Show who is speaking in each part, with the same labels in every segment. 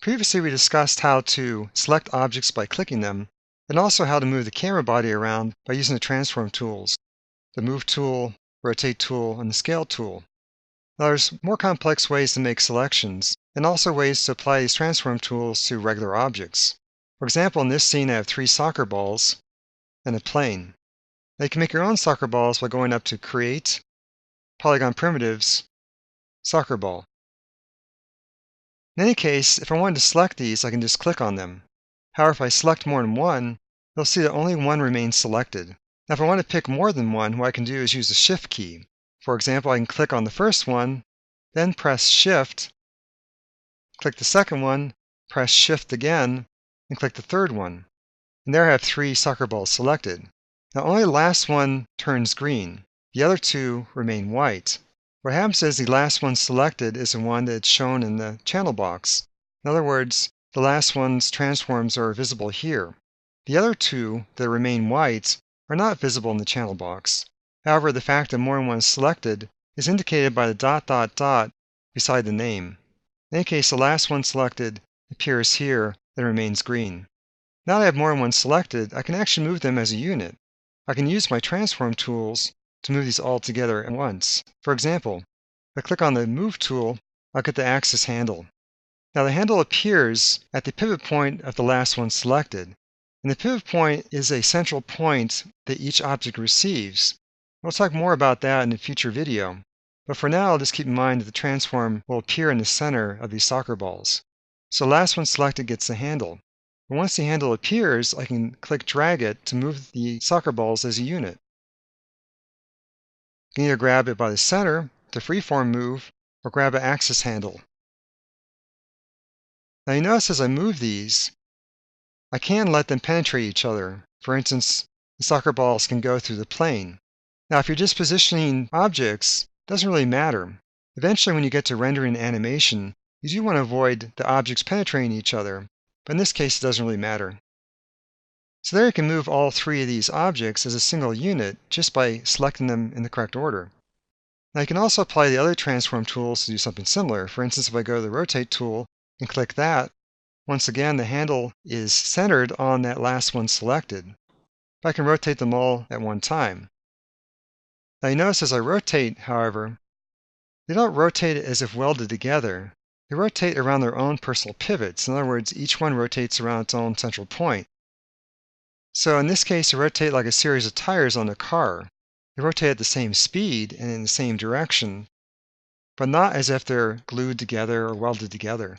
Speaker 1: Previously, we discussed how to select objects by clicking them, and also how to move the camera body around by using the transform tools, the Move tool, Rotate tool, and the Scale tool. Now, there's more complex ways to make selections, and also ways to apply these transform tools to regular objects. For example, in this scene, I have 3 soccer balls and a plane. Now, you can make your own soccer balls by going up to Create, Polygon Primitives, Soccer Ball. In any case, if I wanted to select these, I can just click on them. However, if I select more than one, you'll see that only one remains selected. Now, if I want to pick more than one, what I can do is use the Shift key. For example, I can click on the first one, then press Shift, click the second one, press Shift again, and click the third one. And there I have 3 soccer balls selected. Now, only the last one turns green. The other 2 remain white. What happens is the last one selected is the one that's shown in the channel box. In other words, the last one's transforms are visible here. The other 2 that remain white are not visible in the channel box. However, the fact that more than one is selected is indicated by the ... beside the name. In any case, the last one selected appears here and remains green. Now that I have more than one selected, I can actually move them as a unit. I can use my transform tools to move these all together at once. For example, if I click on the Move tool, I'll get the axis handle. Now the handle appears at the pivot point of the last one selected, and the pivot point is a central point that each object receives. We'll talk more about that in a future video, but for now, just keep in mind that the transform will appear in the center of these soccer balls. So the last one selected gets the handle. But once the handle appears, I can drag it to move the soccer balls as a unit. You can either grab it by the center to freeform move, or grab an axis handle. Now you notice as I move these, I can let them penetrate each other. For instance, the soccer balls can go through the plane. Now if you're just positioning objects, it doesn't really matter. Eventually when you get to rendering animation, you do want to avoid the objects penetrating each other, but in this case it doesn't really matter. So there you can move all 3 of these objects as a single unit just by selecting them in the correct order. Now you can also apply the other transform tools to do something similar. For instance, if I go to the Rotate tool and click that, once again the handle is centered on that last one selected. But I can rotate them all at one time. Now you notice as I rotate, however, they don't rotate as if welded together. They rotate around their own personal pivots. In other words, each one rotates around its own central point. So in this case, they rotate like a series of tires on a car. They rotate at the same speed and in the same direction, but not as if they're glued together or welded together.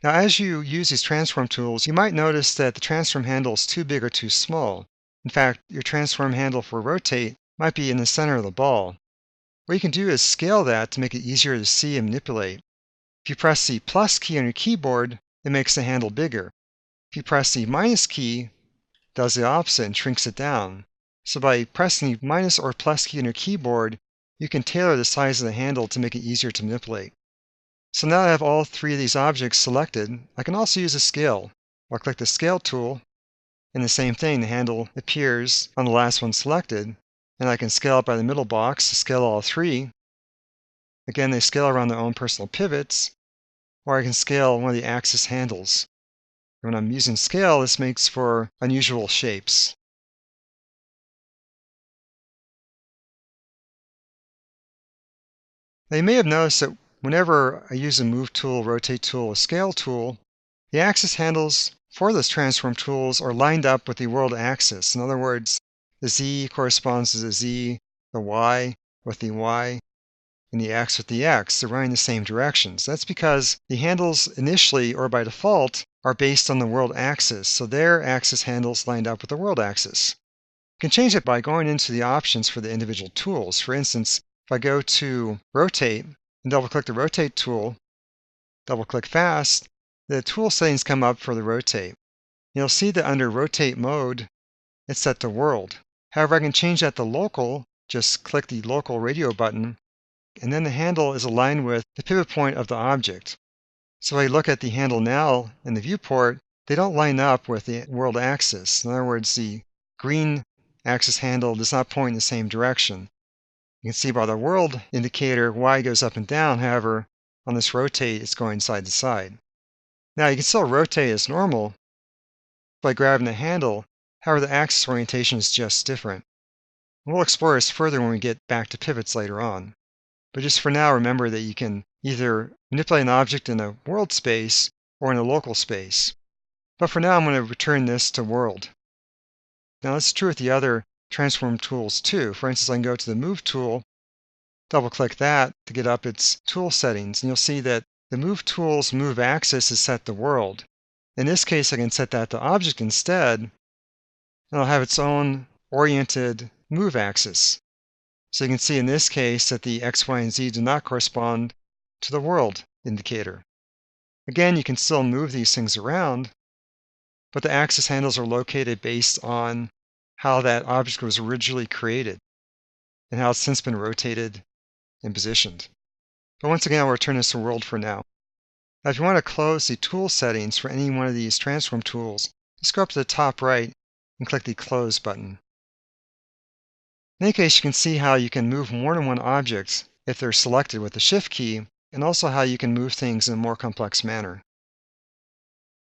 Speaker 1: Now, as you use these transform tools, you might notice that the transform handle is too big or too small. In fact, your transform handle for rotate might be in the center of the ball. What you can do is scale that to make it easier to see and manipulate. If you press the plus key on your keyboard, it makes the handle bigger. If you press the minus key, it does the opposite and shrinks it down. So by pressing the minus or plus key on your keyboard, you can tailor the size of the handle to make it easier to manipulate. So now that I have all 3 of these objects selected, I can also use a scale. I'll click the Scale tool, and the same thing, the handle appears on the last one selected, and I can scale it by the middle box to scale all 3. Again, they scale around their own personal pivots, or I can scale one of the axis handles. When I'm using scale, this makes for unusual shapes. Now you may have noticed that whenever I use a Move tool, Rotate tool, or Scale tool, the axis handles for those transform tools are lined up with the world axis. In other words, the Z corresponds to the Z, the Y with the Y, and the X with the X. They're running the same directions. That's because the handles initially, or by default, are based on the world axis, so their axis handles lined up with the world axis. You can change it by going into the options for the individual tools. For instance, if I go to Rotate and double-click the Rotate tool, double-click Fast, the tool settings come up for the Rotate. You'll see that under Rotate mode, it's set to World. However, I can change that to Local. Just click the Local radio button, and then the handle is aligned with the pivot point of the object. So if I look at the handle now in the viewport, they don't line up with the world axis. In other words, the green axis handle does not point in the same direction. You can see by the world indicator, Y goes up and down. However, On this rotate, it's going side to side. Now you can still rotate as normal by grabbing the handle, however the axis orientation is just different. We'll explore this further when we get back to pivots later on. But just for now, remember that you can either manipulate an object in a world space or in a local space. But for now, I'm going to return this to world. Now this is true with the other transform tools too. For instance, I can go to the Move tool, double-click that to get up its tool settings, and you'll see that the Move tool's move axis is set to world. In this case, I can set that to object instead, and it'll have its own oriented move axis. So you can see in this case that the X, Y, and Z do not correspond to the world indicator. Again, you can still move these things around, but the axis handles are located based on how that object was originally created and how it's since been rotated and positioned. But once again, I'll return this to world for now. Now, if you want to close the tool settings for any one of these transform tools, just go up to the top right and click the Close button. In any case, you can see how you can move more than one object if they're selected with the Shift key, and also how you can move things in a more complex manner.